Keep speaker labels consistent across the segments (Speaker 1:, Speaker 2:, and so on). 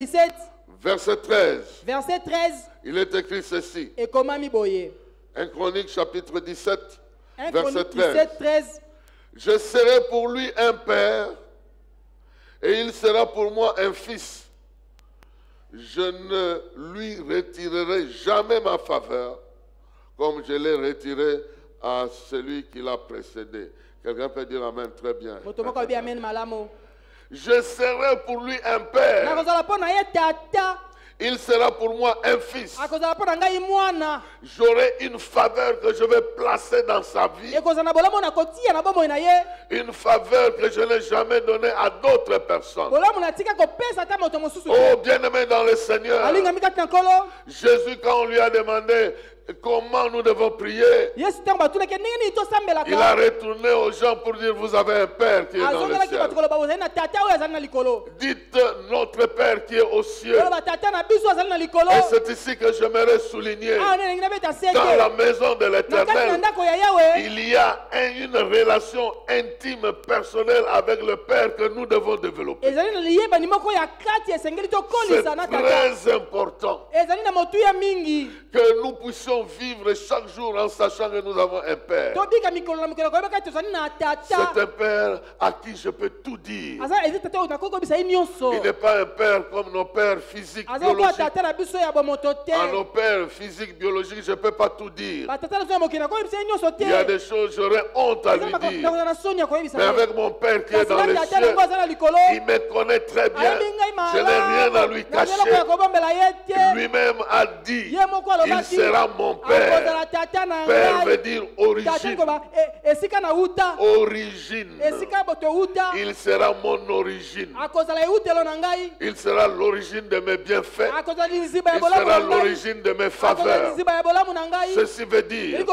Speaker 1: 17.
Speaker 2: Verset 13.
Speaker 1: Verset 13.
Speaker 2: Il est écrit ceci.
Speaker 1: 1
Speaker 2: Chronique chapitre 17.
Speaker 1: 1
Speaker 2: verset
Speaker 1: Chronique
Speaker 2: 13.
Speaker 1: 17, 13.
Speaker 2: Je serai pour lui un père et il sera pour moi un fils. Je ne lui retirerai jamais ma faveur comme je l'ai retiré à celui qui l'a précédé. Quelqu'un peut dire amen très bien. Je serai pour lui un père. Il sera pour moi un fils. J'aurai une faveur que je vais placer dans sa vie. Une faveur que je n'ai jamais donnée à d'autres personnes. Oh, bien-aimé dans le Seigneur. Jésus, quand on lui a demandé comment nous devons prier, il a retourné aux gens pour dire: vous avez un Père qui est dans le ciel. Dites: notre Père qui est aux cieux. Et c'est ici que j'aimerais souligner: dans la maison de l'Éternel, il y a une relation intime, personnelle avec le Père que nous devons développer. C'est très important que nous puissions vivre chaque jour en sachant que nous avons un Père. C'est un Père à qui je peux tout dire. Il n'est pas un Père comme nos pères physiques, biologiques. À nos pères physiques, biologiques, je ne peux pas tout dire. Il y a des choses, j'aurais honte à lui dire. Mais avec mon Père qui est dans les cieux, il me connaît très bien. Je n'ai rien à lui cacher. Lui-même a dit: il sera mon Père. Père veut dire origine. Origine. Il sera mon origine. Il sera l'origine de mes bienfaits. Il sera l'origine de mes faveurs. Ceci veut dire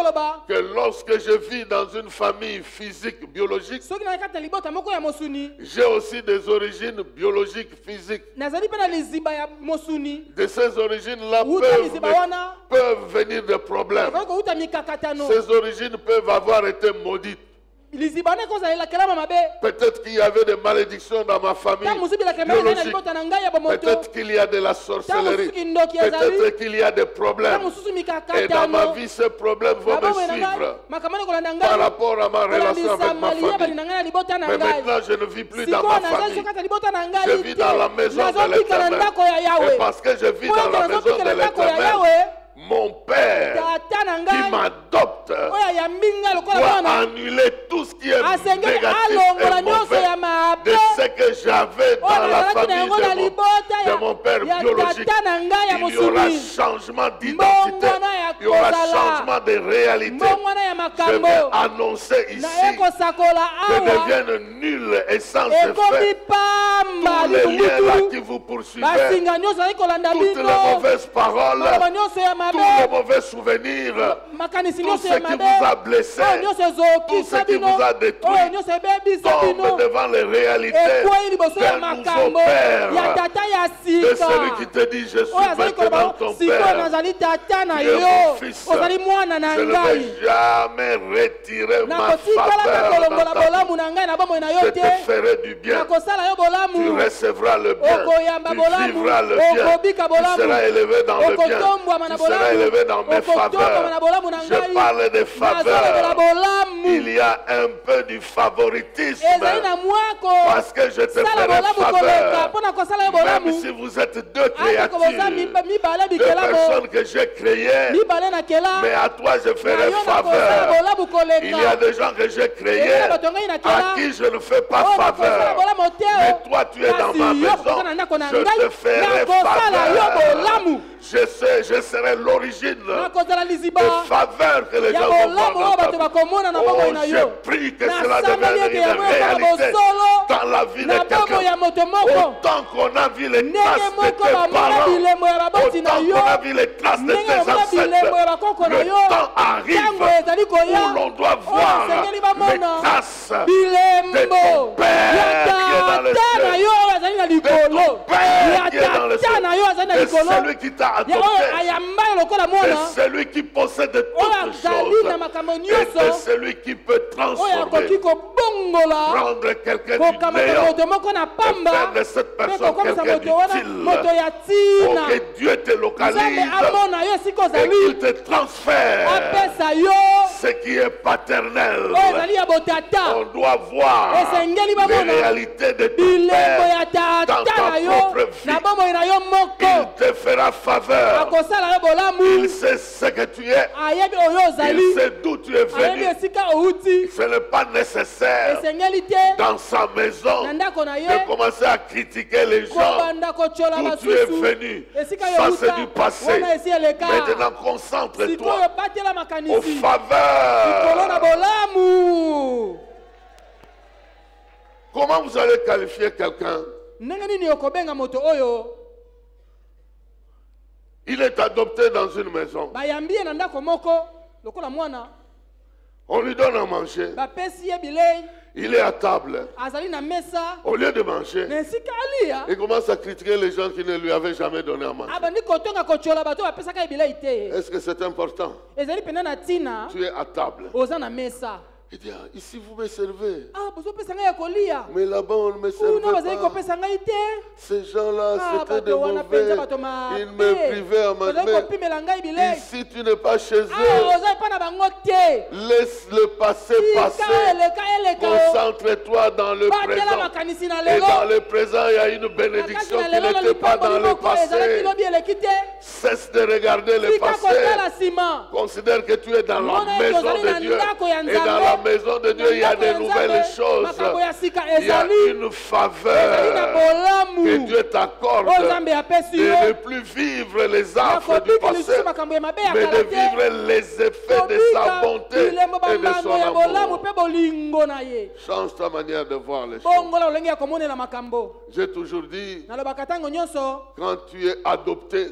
Speaker 2: que lorsque je vis dans une famille physique, biologique, j'ai aussi des origines biologiques, physiques. De ces origines-là peuvent venir des problèmes. Ces origines peuvent avoir été maudites. Peut-être qu'il y avait des malédictions dans ma famille biologique. Peut-être qu'il y a de la sorcellerie. Peut-être qu'il y a des problèmes. Et dans ma vie, ces problèmes vont me suivre par rapport à ma relation avec ma famille. Mais maintenant, je ne vis plus dans ma famille. Je vis dans la maison de l'Éternel. Et parce que je vis dans la maison de l'Éternel, mon Père qui m'adopte doit annuler tout ce qui est négatif et mauvais de ce que j'avais dans la famille de mon Père biologique. Il y aura changement d'identité, il y aura changement de réalité. Je vais annoncer ici que deviennent nuls et sans effet tous les liens là qui vous poursuivent, toutes les mauvaises paroles, tous les mauvais souvenirs, tout ce qui vous a blessé, tout ce qui vous a détruit, tombe devant les réalités d'un nouveau Père, de celui qui te dit: je suis maintenant ton Père, tu es mon fils. Je ne vais jamais retirer ma faveur dans ta vie. Je te ferai du bien, tu recevras le bien, tu vivras le bien, tu seras élevé dans le bien, tu seras élevé dans mes faveurs. Je parle de faveurs. Il y a un peu du favoritisme parce que je te ferai faveur. Même si vous êtes deux créatures, deux personnes que j'ai créées, mais à toi je ferai faveur. Il y a des gens que j'ai créés à qui je ne fais pas faveur. Mais toi tu es dans ma maison, je te ferai faveur. Je serai l'origine des faveurs que les gens vont voir dans ta vie. Oh, je prie que cela devienne une réalité dans la vie de quelqu'un. Autant qu'on a vu les traces de tes parents, autant qu'on a vu les traces de tes ancêtres, le temps arrive où l'on doit voir les traces de ton Père qui est dans le ciel, de ton Père qui est dans le ciel. de celui qui t'a adopté, de celui qui possède toutes choses, et de celui qui peut transformer, prendre quelqu'un du néant et faire de cette personne quelqu'un d'utile, pour que Dieu te localise et qu'il te transfère ce qui est paternel. On doit voir les réalités de ton Père dans ta propre vie. Il te fera faveur. Il sait ce que tu es. Il sait d'où tu es venu. Ce n'est pas nécessaire dans sa maison de commencer à critiquer les gens d'où tu es venu. Ça c'est du passé. Maintenant concentre-toi aux faveurs. Comment vous allez qualifier quelqu'un? Il est adopté dans une maison. On lui donne à manger. Il est à table. Au lieu de manger, il commence à critiquer les gens qui ne lui avaient jamais donné à manger. Est-ce que c'est important? Tu es à table. Il dit, ici vous me servez. Mais là-bas on ne me servait pas. Ces gens-là, c'était des mauvais. Ils me privaient à manger. Ici tu n'es pas chez eux. Laisse-le passé passer. Concentre-toi dans le présent. Et dans le présent, il y a une bénédiction qui n'était pas dans le passé. Cesse de regarder le passé. Considère que tu es dans la maison de Dieu. Et dans la maison de Dieu, il y a de nouvelles choses. Il y a une faveur que Dieu t'accorde de ne plus vivre les affres du passé, mais de vivre les effets de sa bonté et de son amour. Change ta manière de voir les choses. J'ai toujours dit, quand tu es adopté,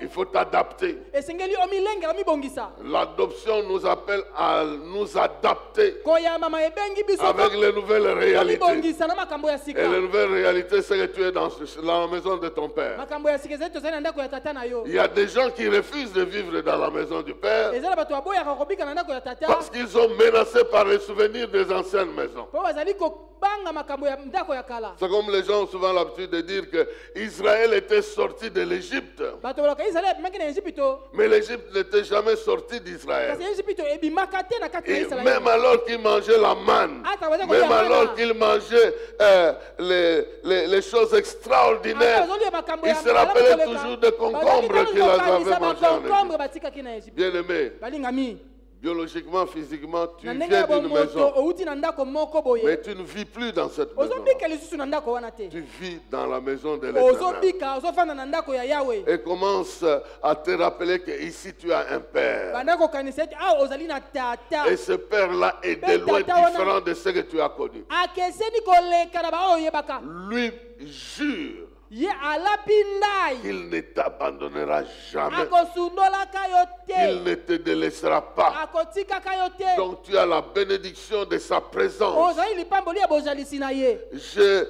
Speaker 2: il faut t'adapter. L'adoption nous appelle à nous adapter avec les nouvelles réalités. Et les nouvelles réalités, c'est que tu es dans la maison de ton père. Il y a des gens qui refusent de vivre dans la maison du père parce qu'ils sont menacés par les souvenirs des anciennes maisons. C'est comme les gens ont souvent l'habitude de dire que Israël était sorti de l'Égypte. Mais l'Égypte n'était jamais sorti d'Israël. Même alors qu'il mangeait la manne, même alors qu'il mangeait les choses extraordinaires, il se rappelait toujours des concombres qu'il avait mangés en Égypte. Bien aimé, biologiquement, physiquement, tu viens d'une maison, mais tu ne vis plus dans cette maison. Tu vis dans la maison de l'Éternel. Et commence à te rappeler qu'ici tu as un père. Et ce père-là est de loin différent de ce que tu as connu. Lui jure qu'il ne t'abandonnera jamais. Il ne te délaissera pas. Donc tu as la bénédiction de sa présence. J'ai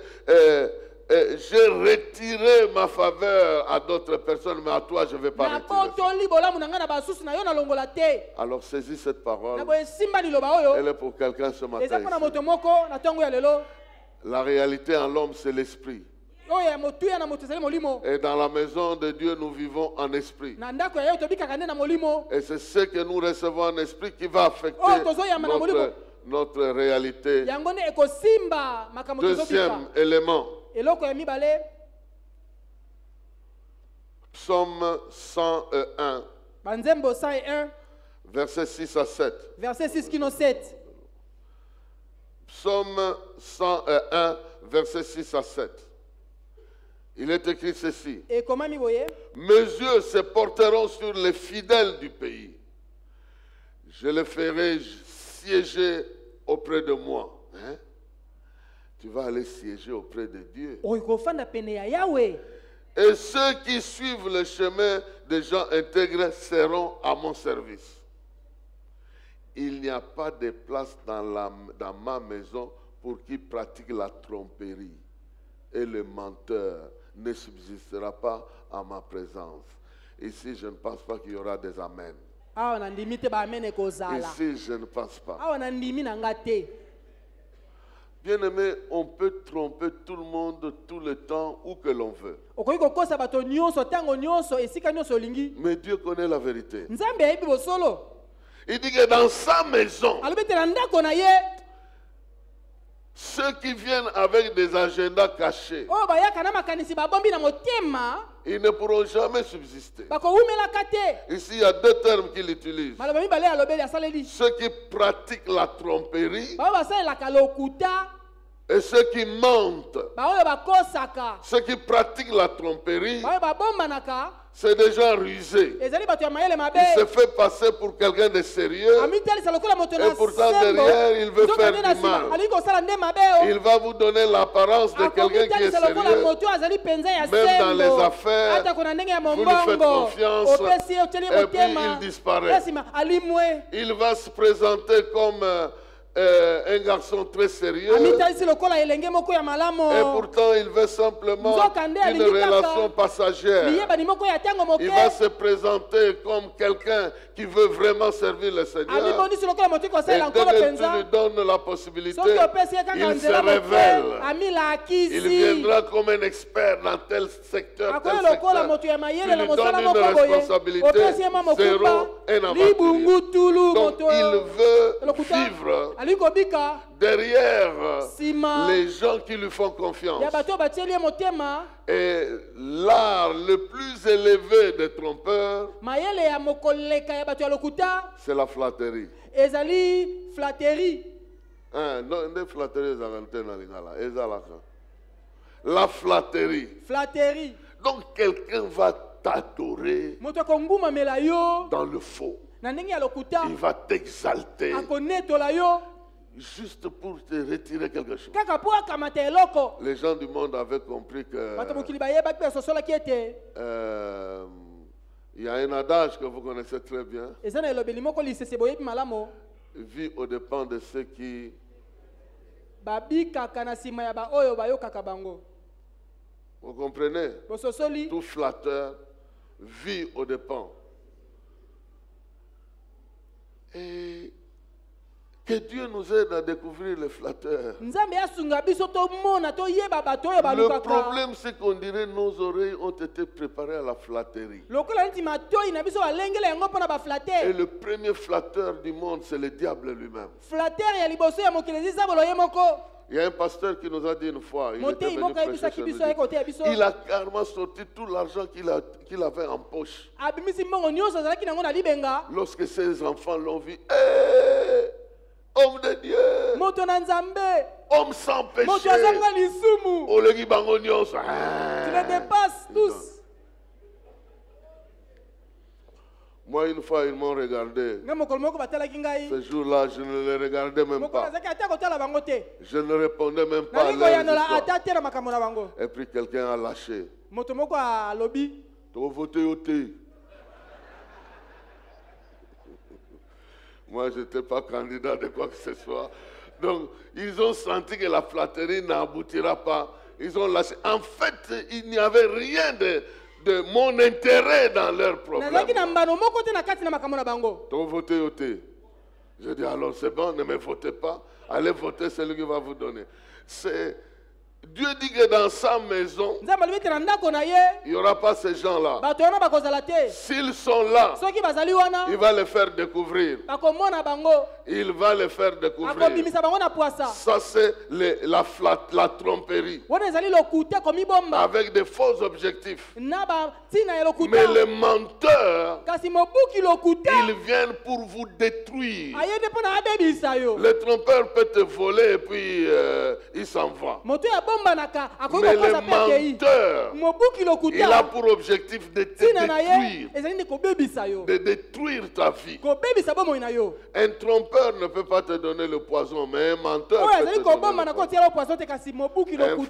Speaker 2: retiré ma faveur à d'autres personnes, mais à toi je ne vais pas retirer. Alors saisis cette parole. Elle est pour quelqu'un ce matin ici. La réalité en l'homme, c'est l'esprit. Et dans la maison de Dieu, nous vivons en esprit. Et c'est ce que nous recevons en esprit qui va affecter notre réalité. Deuxième élément. Psaume 101. Versets 6 à 7. Psaume 101, versets 6 à 7. Il est écrit ceci. Mes yeux se porteront sur les fidèles du pays. Je les ferai siéger auprès de moi. Hein? Tu vas aller siéger auprès de Dieu. Et ceux qui suivent le chemin des gens intègres seront à mon service. Il n'y a pas de place dans ma maison pour qui pratique la tromperie et le menteur ne subsistera pas à ma présence. Ici, je ne pense pas qu'il y aura des amens. Ici, je ne pense pas. Bien-aimé, on peut tromper tout le monde tout le temps où que l'on veut. Mais Dieu connaît la vérité. Il dit que dans sa maison, ceux qui viennent avec des agendas cachés, ils ne pourront jamais subsister. Ici, il y a deux termes qu'il utilise. Ceux qui pratiquent la tromperie et ceux qui mentent. Ceux qui pratiquent la tromperie, c'est des gens rusés. Il se fait passer pour quelqu'un de sérieux et pourtant derrière il veut faire du mal. Il va vous donner l'apparence de quelqu'un qui est sérieux. Même dans les affaires, vous lui faites confiance et puis il disparaît. Il va se présenter comme un garçon très sérieux et pourtant il veut simplement une relation passagère. Il va se présenter comme quelqu'un qui veut vraiment servir le Seigneur et dès que tu lui donnes la possibilité, il se révèle. Il viendra comme un expert dans tel secteur, tel secteur. Tu lui donnes une responsabilité, zéro, un aventurier. Donc il veut vivre derrière les gens qui lui font confiance. Et l'art le plus élevé des trompeurs, c'est la flatterie. La flatterie. Donc quelqu'un va t'adorer dans le faux. Il va t'exalter juste pour te retirer quelque chose. Les gens du monde avaient compris que il y a un adage que vous connaissez très bien. Vie aux dépens de ceux qui vous comprenez? Tout flatteur vit aux dépens. Et que Dieu nous aide à découvrir les flatteurs. Le problème, c'est qu'on dirait que nos oreilles ont été préparées à la flatterie. Et le premier flatteur du monde, c'est le diable lui-même. Il y a un pasteur qui nous a dit une fois, il était venu prêcher chez nous, il a carrément sorti tout l'argent qu'il avait en poche. Lorsque ses enfants l'ont vu, homme de Dieu, homme sans péché, tu
Speaker 1: les dépasses tous.
Speaker 2: Moi, une fois, ils m'ont regardé. Ce jour-là, je ne les regardais même pas. Je ne répondais même pas à leurs histoires. Et puis quelqu'un a lâché. Moi, je n'étais pas candidat de quoi que ce soit. Donc, ils ont senti que la flatterie n'aboutira pas. Ils ont lâché. En fait, il n'y avait rien de mon intérêt dans leurs problèmes. Je dis alors c'est bon, ne me votez pas. Allez voter celui qui va vous donner. Dieu dit que dans sa maison, il n'y aura pas ces gens-là. S'ils sont là, il va les faire découvrir. Il va les faire découvrir. Ça, c'est la tromperie. Avec des faux objectifs. Mais les menteurs, ils viennent pour vous détruire. Le trompeur peut te voler et puis il s'en va. Mais le menteur, il a pour objectif de te détruire, de détruire ta vie. Un trompeur ne peut pas te donner le poison, mais un menteur peut te donner le poison.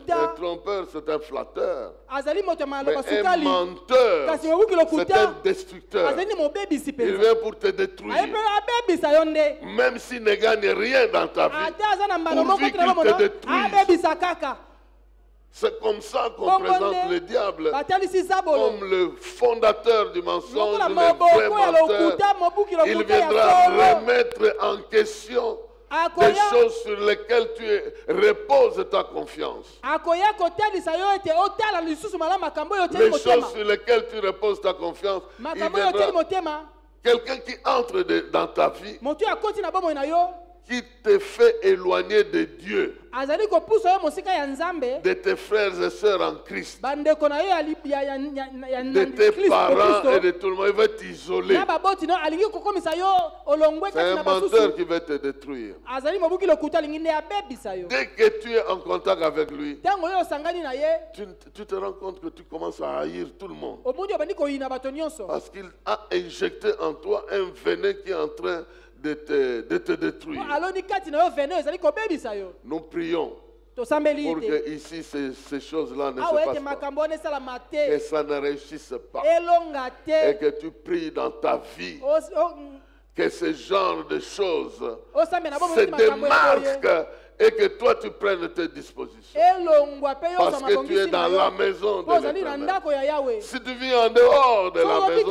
Speaker 2: Un trompeur, c'est un flatteur. Mais un menteur, c'est un destructeur. Il vient pour te détruire. Même s'il ne gagne rien dans ta vie, pourvu qu'il te détruise. C'est comme ça qu'on présente le diable comme le fondateur du mensonge, le vrai menteur. Il viendra remettre en question des choses sur lesquelles tu reposes ta confiance. Les choses sur lesquelles tu reposes ta confiance, il viendra quelqu'un qui entre dans ta vie, qui te fait éloigner de Dieu, de tes frères et sœurs en Christ, de tes parents et de tout le monde. Il va t'isoler. C'est un menteur qui va te détruire. Dès que tu es en contact avec lui, tu te rends compte que tu commences à haïr tout le monde. Parce qu'il a injecté en toi un venin qui est en train de te détruire. Nous prions pour que ici ces choses-là ne se passent pas, que ça ne réussisse pas, et que tu pries dans ta vie que ce genre de choses se démarquent et que toi tu prennes tes dispositions. Parce que tu es dans la maison de l'Éternel. Si tu vis en dehors de la maison,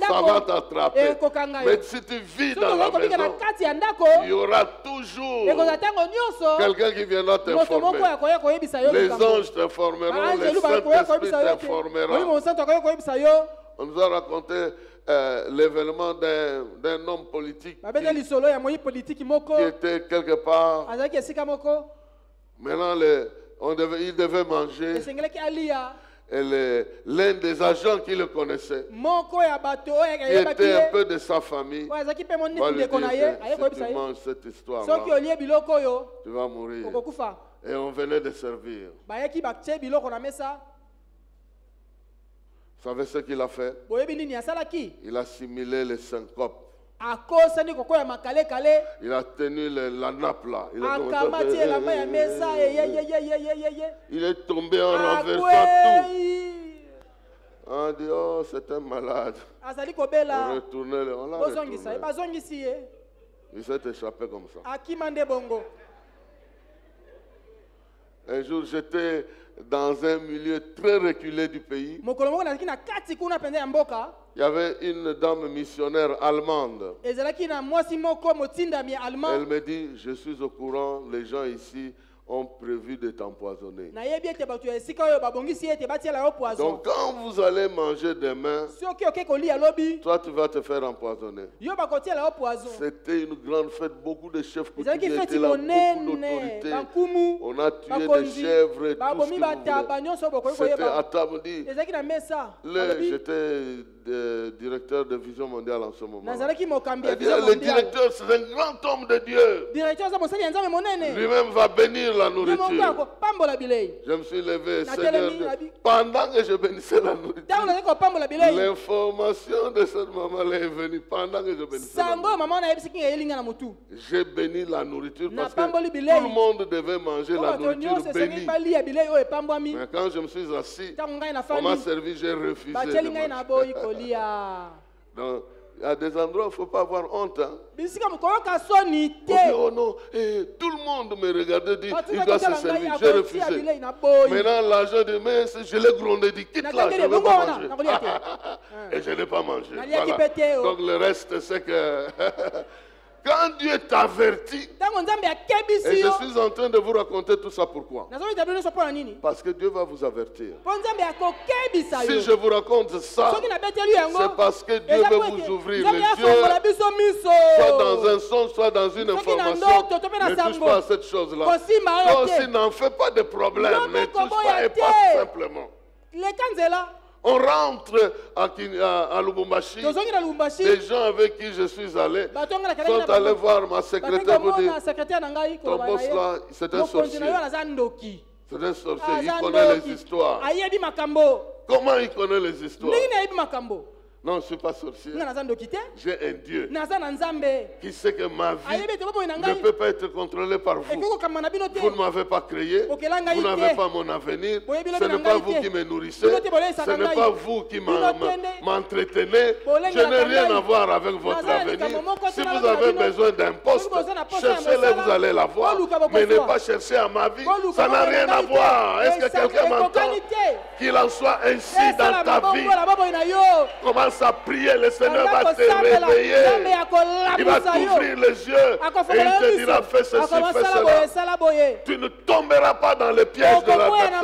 Speaker 2: ça va t'attraper. Mais si tu vis dans la maison, il y aura toujours quelqu'un qui viendra t'informer. Les anges t'informeront, les Saint-Esprit t'informeront. On nous a raconté l'événement d'un homme politique qui était quelque part. Maintenant, il devait manger. Et l'un des agents qui le connaissait, qui était un peu de sa famille, va lui dire que si tu manges cette histoire-là, tu vas mourir. Et on venait de servir. Vous savez ce qu'il a fait? Il a simulé les syncopes. Il a tenu la nappe là. Il est tombé en renversant tout. On dit, oh, c'est un malade. On l'a retourné. Il s'est échappé comme ça. Un jour, j'étais dans un milieu très reculé du pays. Il y avait une dame missionnaire allemande. Elle me dit, je suis au courant, les gens ici ont prévu de t'empoisonner. Donc quand vous allez manger demain, toi tu vas te faire empoisonner. C'était une grande fête, beaucoup de chefs coutumiers étaient là, beaucoup d'autorités. On a tué des chèvres et tout ce que vous voulez. C'était à table. J'étais directeur de Vision Mondiale en ce moment. Le directeur, c'est un grand homme de Dieu. Lui-même va bénir la nourriture. Je me suis levé, Seigneur, pendant que je bénissais la nourriture. L'information de cette maman est venue pendant que je bénissais la nourriture. J'ai béni la nourriture parce que tout le monde devait manger la nourriture bénie. Mais quand je me suis assis, on m'a servi, j'ai refusé de manger. Donc, il y a des endroits où il ne faut pas avoir honte. Hein? On dit, oh non, tout le monde me regardait, dit, il doit se servir. J'ai refusé. Maintenant, l'agent dit, mais je l'ai grondé, dit, quitte là, je ne veux pas manger. Et je n'ai pas mangé. Voilà. Donc le reste, c'est que quand Dieu t'avertit, et je suis en train de vous raconter tout ça pourquoi? Parce que Dieu va vous avertir. Si je vous raconte ça, c'est parce que Dieu veut vous ouvrir les yeux, soit dans un son, soit dans une information. Ne touche pas à cette chose-là. Toi aussi, n'en fais pas de problème, mais touche pas et passe simplement. On rentre à Lubumbashi. Les gens avec qui je suis allé sont allés voir ma secrétaire pour dire, ton boss là, c'est un sorcier. C'est un sorcier, il connaît les histoires. Comment il connaît les histoires? Non, je ne suis pas sorcier. J'ai un Dieu qui sait que ma vie ne peut pas être contrôlée par vous. Vous ne m'avez pas créé. Vous n'avez pas mon avenir. Ce n'est pas vous qui me nourrissez. Ce n'est pas vous qui m'entretenez. Je n'ai rien à voir avec votre avenir. Si vous avez besoin d'un poste, cherchez-le, vous allez l'avoir. Mais ne pas chercher à ma vie. Ça n'a rien à voir. Est-ce que quelqu'un m'entend? Qu'il en soit ainsi dans ta vie. Commence à prier, le Seigneur va te réveiller. Il va t'ouvrir les yeux et il te dira fais ceci, fais cela. Tu ne tomberas pas dans le piège de l'adversaire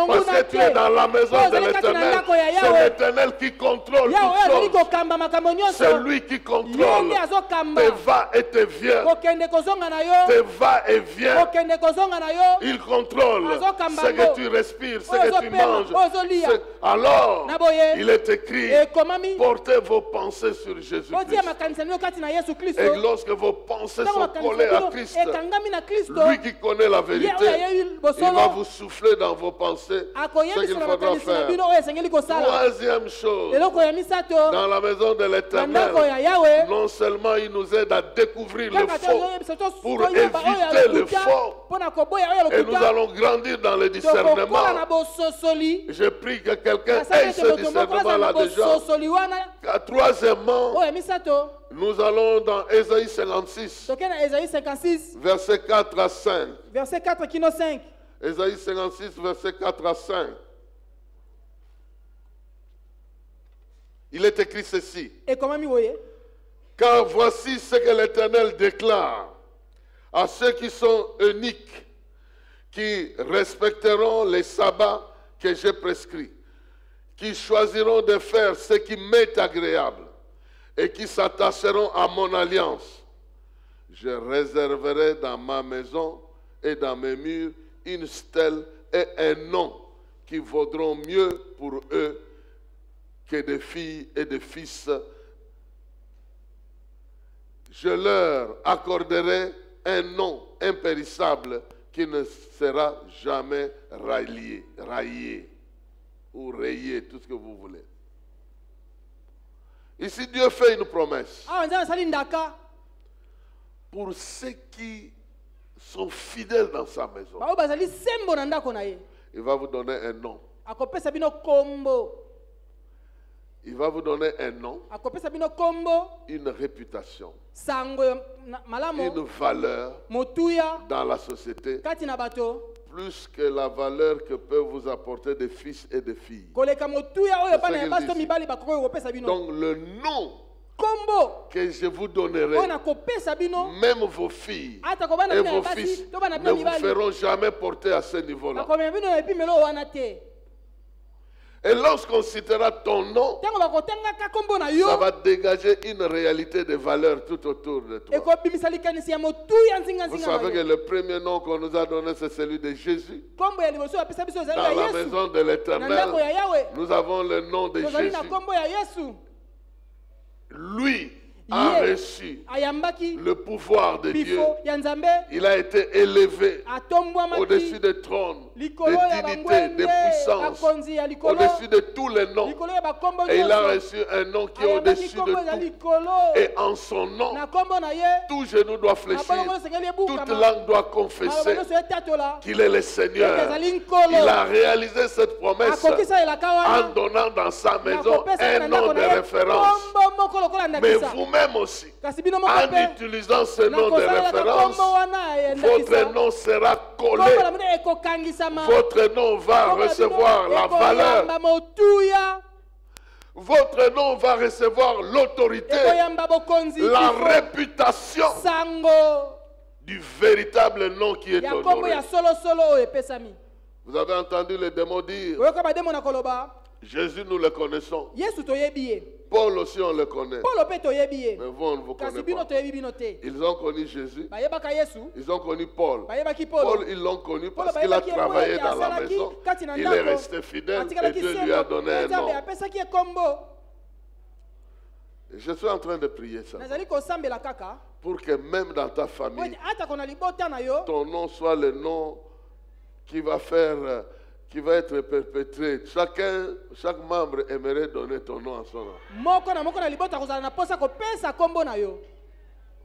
Speaker 2: parce que tu es dans la maison de l'Éternel. C'est l'Éternel qui contrôle toutes choses. C'est lui qui contrôle tes va et tes viens. Tes va et viens. Il contrôle ce que tu respires, ce que tu manges. Alors, il est écrit, portez vos pensées sur Jésus-Christ. Et lorsque vos pensées sont collées à Christ, lui qui connaît la vérité, il va vous souffler dans vos pensées ce qu'il faudra faire. Troisième chose, dans la maison de l'Éternel, non seulement il nous aide à découvrir le faux pour éviter le faux, et nous allons grandir dans le discernement. Je prie que quelqu'un ait ce discernement-là déjà. Troisièmement, nous allons dans Ésaïe 56, versets 4 à 5. Ésaïe 56, versets 4 à 5. Il est écrit ceci. Car voici ce que l'Éternel déclare à ceux qui sont uniques, qui respecteront les sabbats que j'ai prescrits, qui choisiront de faire ce qui m'est agréable et qui s'attacheront à mon alliance. Je réserverai dans ma maison et dans mes murs une stèle et un nom qui vaudront mieux pour eux que des filles et des fils. Je leur accorderai un nom impérissable qui ne sera jamais raillé ou rayé, tout ce que vous voulez. Ici, Dieu fait une promesse. Pour ceux qui sont fidèles dans sa maison, il va vous donner un nom. Il va vous donner un nom, une réputation, une valeur dans la société, plus que la valeur que peuvent vous apporter des fils et des filles. Donc le nom que je vous donnerai, même vos filles et vos fils ne vous feront jamais porter à ce niveau-là. Et lorsqu'on citera ton nom, ça va dégager une réalité de valeur tout autour de toi. Vous savez que le premier nom qu'on nous a donné, c'est celui de Jésus. Dans la maison de l'Éternel, nous avons le nom de Jésus. Lui a reçu le pouvoir de Dieu. Il a été élevé au-dessus des trônes, des dignités, des puissances, au-dessus de tous les noms. Et il a reçu un nom qui est au-dessus de tout. Et en son nom, tout genou doit fléchir, toute langue doit confesser qu'il est le Seigneur. Il a réalisé cette promesse en donnant dans sa maison un nom de référence. Mais vous-même aussi, en utilisant ce nom de référence, votre nom sera collé. Votre nom va recevoir la valeur. Votre nom va recevoir l'autorité, la réputation du véritable nom qui est honoré. Vous avez entendu les démons dire, Jésus, nous le connaissons. Paul aussi, on le connaît. Mais vous, on ne vous connaît pas. Ils ont connu Jésus. Ils ont connu Paul. Paul, ils l'ont connu parce qu'il a travaillé dans la maison. Il est resté fidèle et Dieu lui a donné un nom. Je suis en train de prier ça. Pour que même dans ta famille, ton nom soit le nom qui va faire... qui va être perpétré. Chaque membre aimerait donner ton nom à son nom.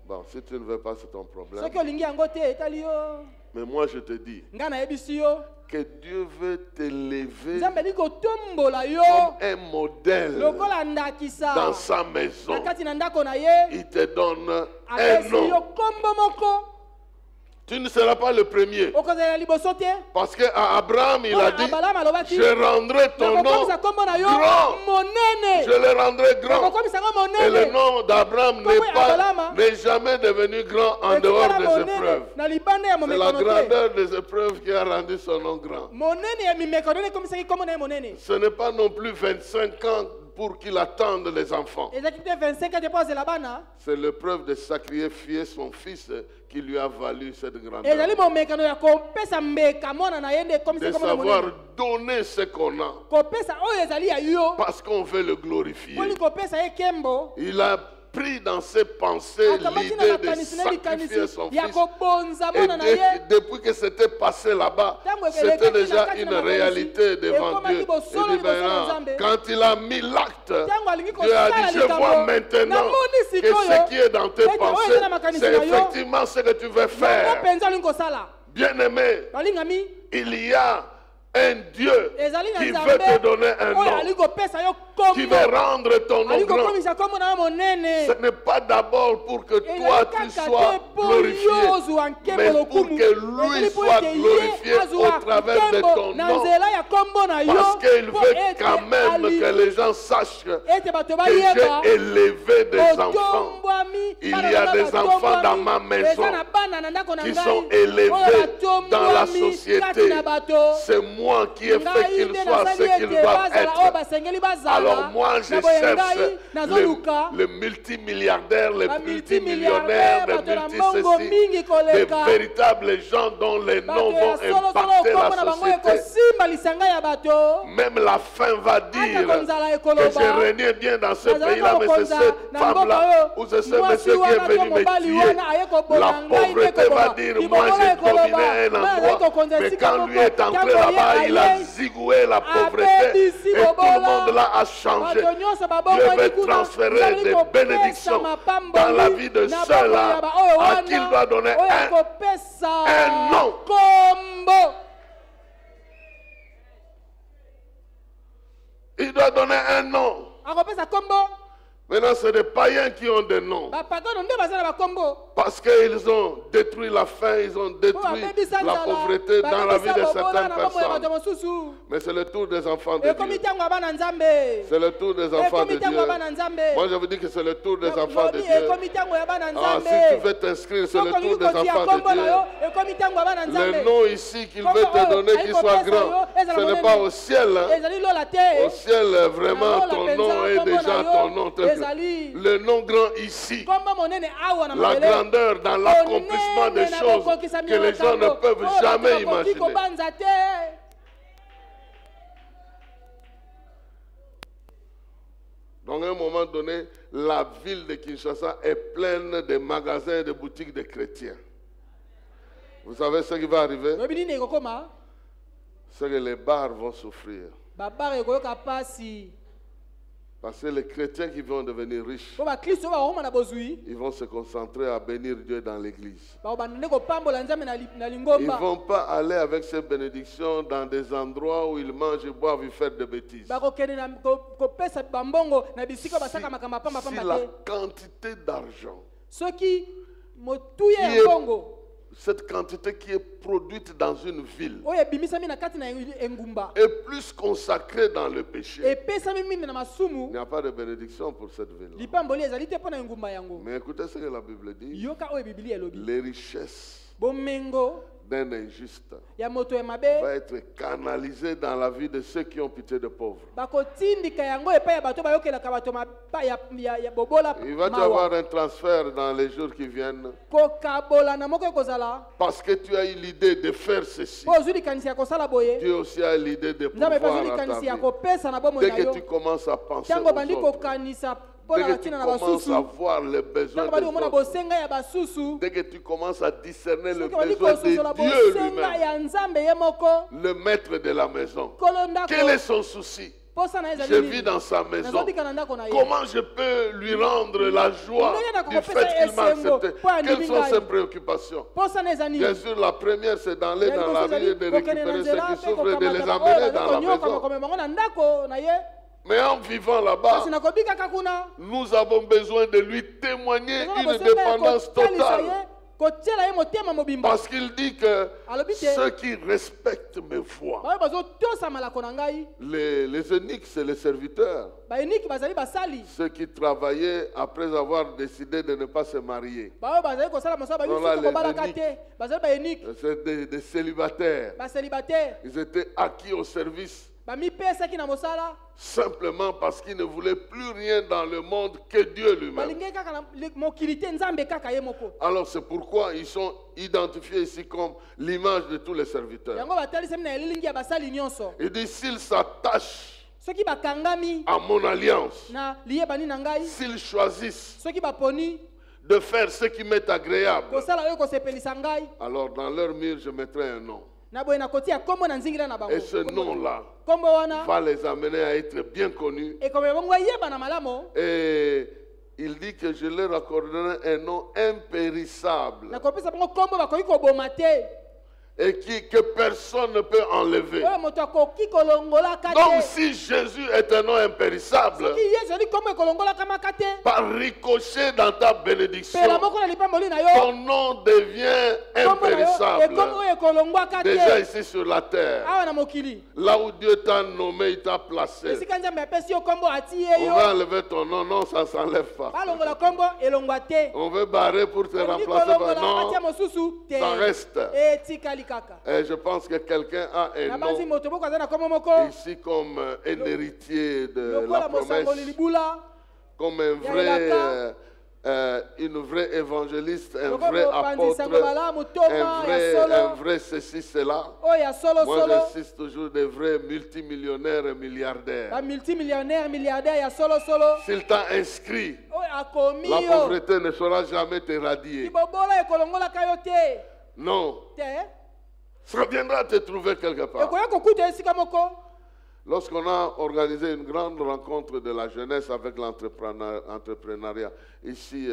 Speaker 2: Bon, si tu ne veux pas, c'est ton problème. Mais moi, je te dis que Dieu veut t'élever comme un modèle dans sa maison. Il te donne un nom. Tu ne seras pas le premier. Parce qu'à Abraham, il a dit, je rendrai ton nom grand. Je le rendrai grand. Et le nom d'Abraham n'est jamais devenu grand en dehors des épreuves. C'est la grandeur des épreuves qui a rendu son nom grand. Ce n'est pas non plus 25 ans pour qu'il attende les enfants. C'est l'épreuve de sacrifier son fils qui lui a valu cette grandeur. De savoir donner ce qu'on a. Parce qu'on veut le glorifier. Il a pris dans ses pensées l'idée de sacrifier son fils. Et depuis que c'était passé là-bas, c'était déjà une réalité devant Dieu. Il dit maintenant, quand il a mis l'acte, Dieu a dit, je vois maintenant que ce qui est dans tes pensées, c'est effectivement ce que tu veux faire. Bien-aimé, il y a un Dieu qui veut te donner un nom, qui veut rendre ton nom grand. Ce n'est pas d'abord pour que toi tu sois glorifié, mais pour que lui soit glorifié au travers de ton nom. Parce qu'il veut quand même que les gens sachent que j'ai élevé des enfants. Il y a des enfants dans ma maison qui sont élevés dans la société. C'est moi qui ai fait qu'ils soient ce qu'ils doivent être. Alors moi je cherche les multimilliardaires, les multimillionnaires, les multiceci, les véritables gens dont les noms vont impacter la société. Même la fin va dire que j'ai régné bien dans ce pays-là, mais c'est cette femme-là ou c'est ce monsieur qui est venu me tuer. La pauvreté va dire, moi j'ai dominé un endroit, mais quand lui est entré là-bas, il a zigoué la pauvreté et tout le monde là a changé. Dieu veut transférer des bénédictions dans la vie de ceux-là à qui il doit donner un nom. Il doit donner un nom. Maintenant, c'est des païens qui ont des noms. Parce qu'ils ont détruit la faim, ils ont détruit la pauvreté dans la vie de certaines personnes. Mais c'est le tour des enfants de Dieu. C'est le tour des enfants de Dieu. Moi, je vous dis que c'est le tour des enfants de Dieu. Ah, si tu veux t'inscrire, c'est le tour des enfants de Dieu. Le nom ici qu'il veut te donner, qu'il soit grand, ce n'est pas au ciel. Au ciel, vraiment, ton nom est déjà ton nom. Le nom grand ici, la grandeur dans l'accomplissement des choses que les gens ne peuvent jamais imaginer. Donc à un moment donné, la ville de Kinshasa est pleine de magasins et de boutiques de chrétiens. Vous savez ce qui va arriver? C'est que les bars vont souffrir. Parce que les chrétiens qui vont devenir riches, ils vont se concentrer à bénir Dieu dans l'église. Ils ne vont pas aller avec ces bénédictions dans des endroits où ils mangent et boivent et faire des bêtises. Si la quantité d'argent, cette quantité qui est produite dans une ville est plus consacrée dans le péché, il n'y a pas de bénédiction pour cette ville. Mais écoutez ce que la Bible dit. Les richesses d'un injuste va être canalisé dans la vie de ceux qui ont pitié de pauvres. Il va y avoir un transfert dans les jours qui viennent. Parce que tu as eu l'idée de faire ceci, Dieu aussi a l'idée de pouvoir à ta vie. Dès que tu commences à penser aux autres, Dès que tu commences à voir les besoins des autres, dès que tu commences à discerner le besoin de Dieu lui-même, le maître de la maison, quel est son souci? Je vis dans sa maison. Comment je peux lui rendre la joie du fait qu'il m'a accepté? Quelles sont ses préoccupations? Bien sûr, la première, c'est d'aller dans la rue et de récupérer ceux qui souffrent et de les amener dans la maison. Mais en vivant là-bas, nous avons besoin de lui témoigner une dépendance totale. Parce qu'il dit que ceux qui respectent mes voies, les eunuques, c'est les serviteurs. Ceux qui travaillaient après avoir décidé de ne pas se marier. C'est des célibataires. Ils étaient acquis au service. Simplement parce qu'ils ne voulaient plus rien dans le monde que Dieu lui-même. Alors c'est pourquoi ils sont identifiés ici comme l'image de tous les serviteurs. Il dit s'ils s'attachent à mon alliance, s'ils choisissent de faire ce qui m'est agréable, alors dans leur mur je mettrai un nom. Et ce nom-là va les amener à être bien connus. Et il dit que je leur accorderai un nom impérissable. Et que personne ne peut enlever. Donc si Jésus est un nom impérissable, par ricochet dans ta bénédiction, ton nom devient impérissable. Déjà ici sur la terre, là où Dieu t'a nommé, il t'a placé. On va enlever ton nom, non, ça ne s'enlève pas. On veut barrer pour te remplacer par non, ça reste. Et je pense que quelqu'un a un nom ici comme un héritier de la promesse, comme une vraie évangéliste, un vrai apôtre, un vrai ceci, cela. Moi, je cite toujours des vrais multimillionnaires et milliardaires. S'il t'a inscrit, la pauvreté ne sera jamais t'éradier. Non. Ça viendra te trouver quelque part. Lorsqu'on a organisé une grande rencontre de la jeunesse avec l'entrepreneuriat ici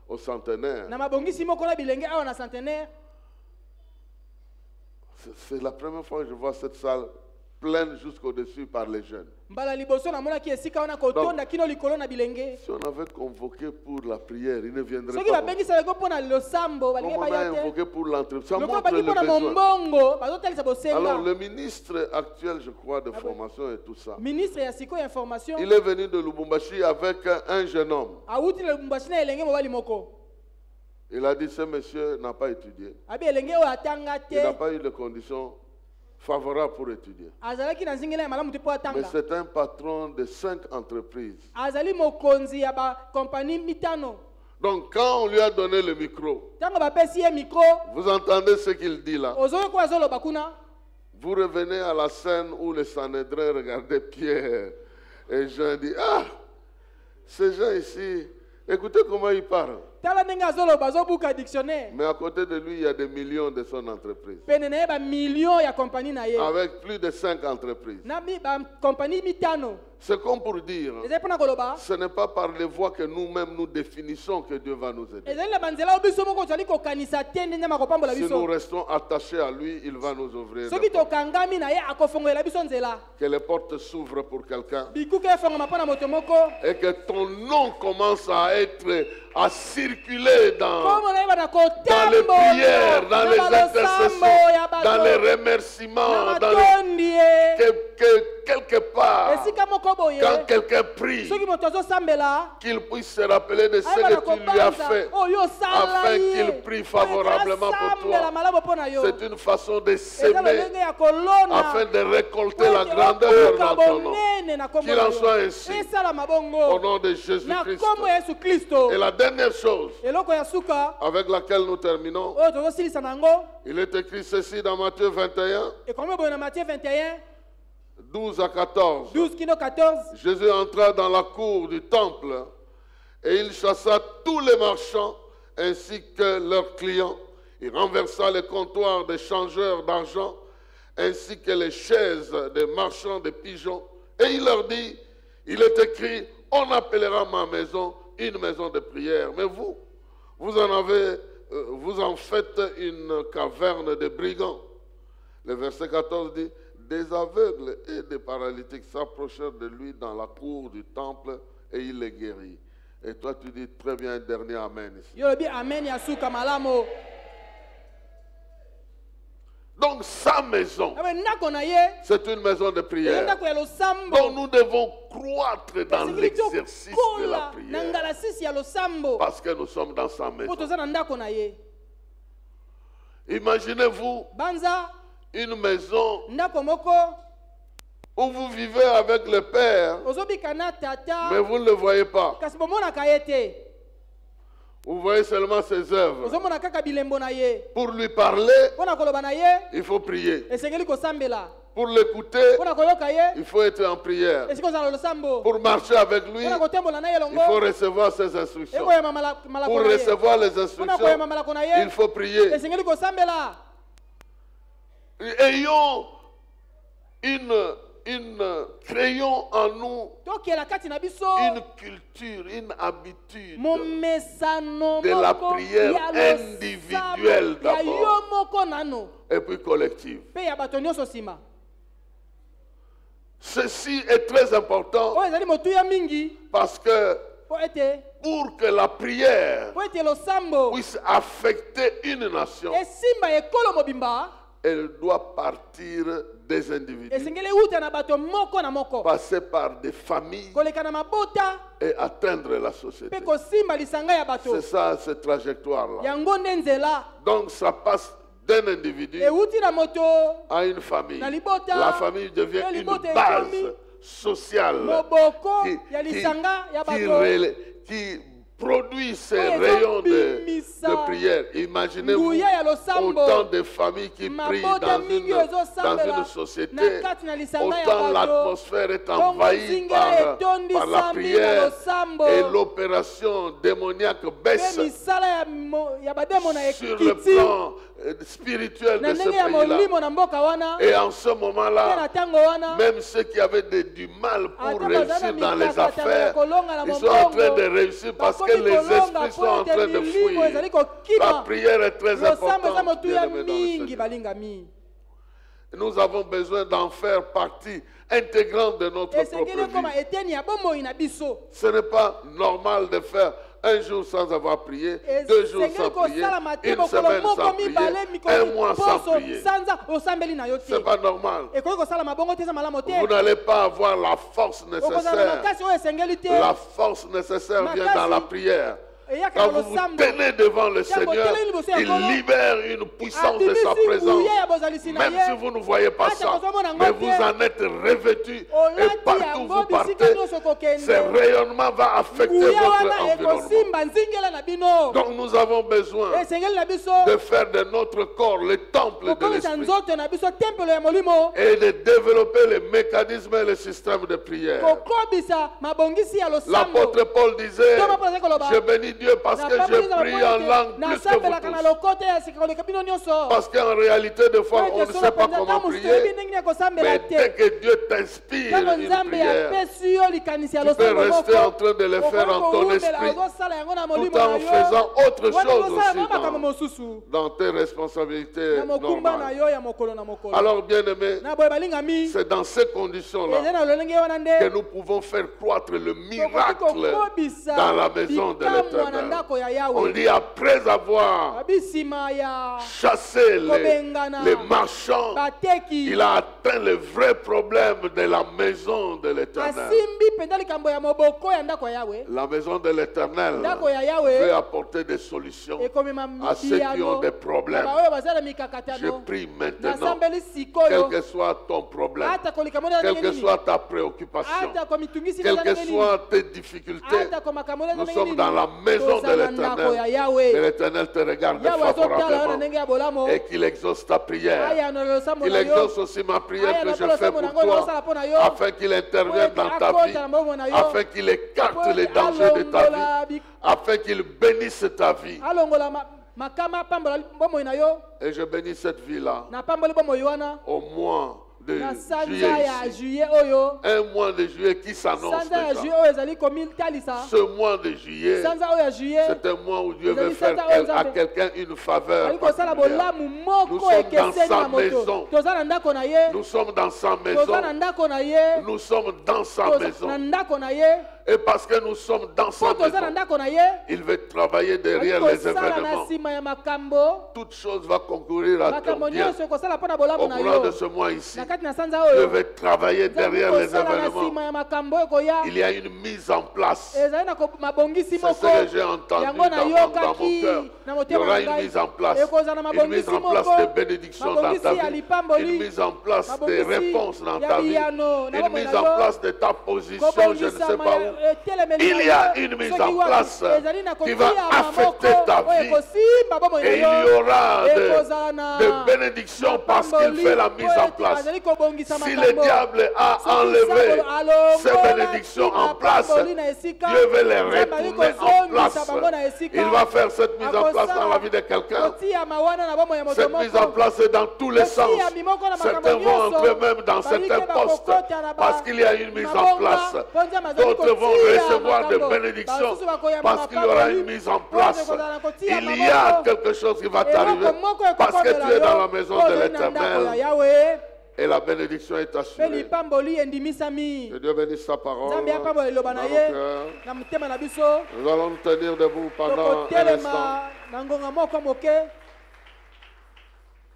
Speaker 2: au Centenaire, c'est la première fois que je vois cette salle pleine jusqu'au-dessus par les jeunes. Donc, si on avait convoqué pour la prière, il ne viendrait pas. Comme on a invoqué pour l'entreprise, ça montre le besoin. Alors le ministre actuel, je crois, de formation et tout ça, il est venu de Lubumbashi avec un jeune homme. Il a dit, ce monsieur n'a pas étudié. Il n'a pas eu les conditions favorable pour étudier. Mais c'est un patron de 5 entreprises. Donc quand on lui a donné le micro, vous entendez ce qu'il dit là. Vous revenez à la scène où les Sanhédrins regardaient Pierre et Jean dit, ah, ces gens ici, écoutez comment ils parlent. Mais à côté de lui, il y a des millions de son entreprise. Avec plus de 5 entreprises. C'est comme pour dire, ce n'est pas par les voies que nous-mêmes nous définissons que Dieu va nous aider. Si nous restons attachés à lui, il va nous ouvrir. Que les portes s'ouvrent pour quelqu'un. Et que ton nom commence à circuler dans les prières, dans les intercessions, dans les remerciements, quelque part, quand quelqu'un prie, qu'il puisse se rappeler de ce que tu lui as fait, afin qu'il prie favorablement pour toi. C'est une façon de s'aimer, afin de récolter la grandeur dans ton nom. Qu'il en soit ainsi, au nom de Jésus-Christ. Et la dernière chose avec laquelle nous terminons, il est écrit ceci dans Matthieu 21. 12 à 14. Jésus entra dans la cour du temple Et il chassa tous les marchands ainsi que leurs clients. Il renversa les comptoirs des changeurs d'argent ainsi que les chaises des marchands de pigeons. Et il leur dit, il est écrit, on appellera ma maison une maison de prière. Mais vous, vous en faites une caverne de brigands. Le verset 14 dit, des aveugles et des paralytiques s'approchèrent de lui dans la cour du temple et il les guérit. Et toi tu dis très bien un dernier amen ici. Donc sa maison, c'est une maison de prière. Donc nous devons croître dans l'exercice de la prière. Parce que nous sommes dans sa maison. Imaginez-vous une maison où vous vivez avec le Père, mais vous ne le voyez pas. Vous voyez seulement ses œuvres. Pour lui parler, il faut prier. Pour l'écouter, il faut être en prière. Pour marcher avec lui, il faut recevoir ses instructions. Pour recevoir les instructions, il faut prier. Ayons créons en nous une culture, une habitude de la prière individuelle d'abord et puis collective. Ceci est très important parce que pour que la prière puisse affecter une nation, elle doit partir des individus, passer par des familles et atteindre la société. C'est ça, cette trajectoire-là. Donc ça passe d'un individu à une famille. La famille devient une base sociale qui produit ces rayons de prière. Imaginez-vous autant de familles qui prient dans une société, autant l'atmosphère est envahie par la prière et l'opération démoniaque baisse sur le plan spirituel de ce pays-là. Et en ce moment-là, même ceux qui avaient du mal pour réussir dans les affaires, ils sont en train de réussir parce que les esprits sont en train de fuir. La prière est très importante. Nous avons besoin d'en faire partie intégrante de notre propre vie. Ce n'est pas normal de faire un jour sans avoir prié, 2 jours sans prier, une semaine sans prier, un mois sans prier. Ce n'est pas normal. Vous n'allez pas avoir la force nécessaire. La force nécessaire vient dans la prière. Quand vous vous tenez devant le Seigneur, il libère une puissance de sa présence. Même si vous ne voyez pas ça, mais vous en êtes revêtus et partout vous partez, ce rayonnement va affecter votre environnement. Donc nous avons besoin de faire de notre corps le temple de l'Esprit et de développer les mécanismes et les systèmes de prière. L'apôtre Paul disait, je bénis Dieu parce que je prie en langue plus que vous tous. Parce qu'en réalité, des fois, on ne sait pas comment prier. Mais dès que Dieu t'inspire une prière, tu peux rester en train de le faire en ton esprit, tout en faisant autre chose aussi dans tes responsabilités normales. Alors, bien-aimés, c'est dans ces conditions-là que nous pouvons faire croître le miracle dans la maison de l'Éternel. On dit après avoir chassé les marchands, il a atteint le vrai problème de la maison de l'Éternel. La maison de l'Éternel veut apporter des solutions à ceux qui ont des problèmes. Je prie maintenant, quel que soit ton problème, quelle que soit ta préoccupation, quelles que soient tes difficultés, nous sommes dans la maison de l'Éternel. Et l'Éternel te regarde favorablement et qu'il exauce ta prière. Il exauce aussi ma prière que je fais pour toi, afin qu'il intervienne dans ta vie, afin qu'il écarte les dangers de ta vie, afin qu'il bénisse ta vie. Et je bénis cette vie-là au mois de juillet. Un mois de juillet qui s'annonce déjà. Ce mois de juillet, c'est un mois où Dieu veut faire à quelqu'un une faveur. Nous sommes dans sa maison. Nous sommes dans sa maison. Nous sommes dans sa maison. Et parce que nous sommes dans sa maison, il veut travailler derrière les événements. Toute chose va concourir à ton bien. Au cours de ce mois ici, Dieu veut travailler derrière les événements. Il y a une mise en place. C'est ce que j'ai entendu dans mon cœur. Il y aura une mise en place. Une mise en place de bénédictions dans ta vie. Une mise en place de réponses dans ta vie. Une mise en place de ta position, je ne sais pas où. Il y a une mise en place qui va affecter ta vie. Et il y aura de bénédictions parce qu'il fait la mise en place. Si le diable a enlevé ces bénédictions en place, Dieu veut les retourner en place. Il va faire cette mise en place dans la vie de quelqu'un. Cette mise en place est dans tous les sens. Certains vont entrer même dans certains postes parce qu'il y a une mise en place. D'autres vont recevoir des bénédictions parce qu'il y aura une mise en place. Il y a quelque chose qui va t'arriver parce que tu es dans la maison de l'Éternel et la bénédiction est assurée. Que Dieu bénisse sa parole. Nous allons nous tenir debout pendant un instant.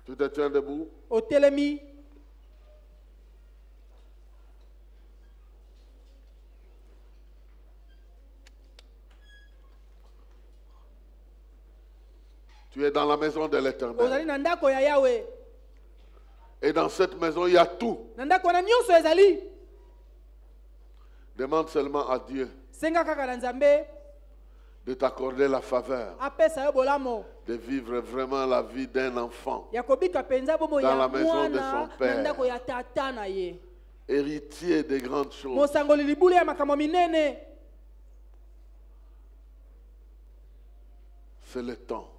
Speaker 2: Tu te tiens debout. Tu es dans la maison de l'Éternel. Et dans cette maison, il y a tout. Demande seulement à Dieu de t'accorder la faveur, de vivre vraiment la vie d'un enfant dans la maison de son père, héritier des grandes choses. C'est le temps.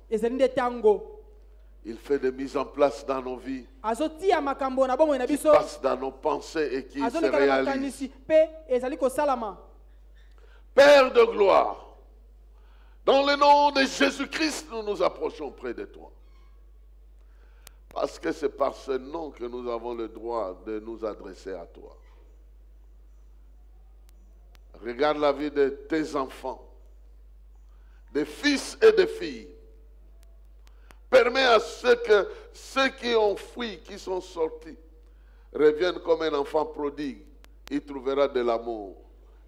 Speaker 2: Il fait des mises en place dans nos vies, qui passent dans nos pensées et qui se réalisent. Père de gloire, dans le nom de Jésus-Christ, nous nous approchons près de toi. Parce que c'est par ce nom que nous avons le droit de nous adresser à toi. Regarde la vie de tes enfants, des fils et des filles. Permets à ceux qui ont fui, qui sont sortis, reviennent comme un enfant prodigue. Il trouvera de l'amour.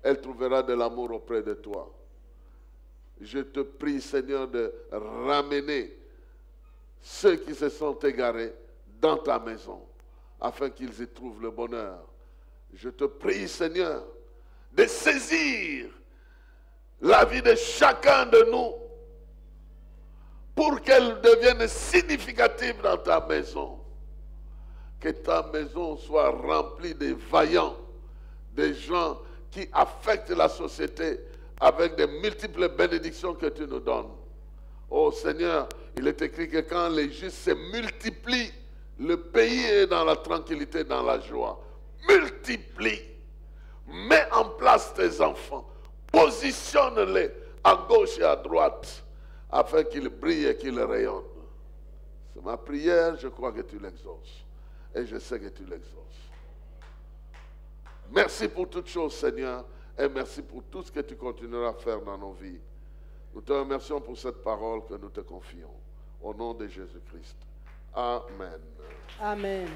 Speaker 2: Elle trouvera de l'amour auprès de toi. Je te prie, Seigneur, de ramener ceux qui se sont égarés dans ta maison, afin qu'ils y trouvent le bonheur. Je te prie, Seigneur, de saisir la vie de chacun de nous, pour qu'elle devienne significative dans ta maison. Que ta maison soit remplie de vaillants, des gens qui affectent la société avec des multiples bénédictions que tu nous donnes. Oh Seigneur, il est écrit que quand les justes se multiplient, le pays est dans la tranquillité, dans la joie. Multiplie. Mets en place tes enfants. Positionne-les à gauche et à droite, afin qu'il brille et qu'il rayonne. C'est ma prière, je crois que tu l'exauces. Et je sais que tu l'exauces. Merci pour toutes choses, Seigneur, et merci pour tout ce que tu continueras à faire dans nos vies. Nous te remercions pour cette parole que nous te confions. Au nom de Jésus-Christ. Amen.
Speaker 1: Amen.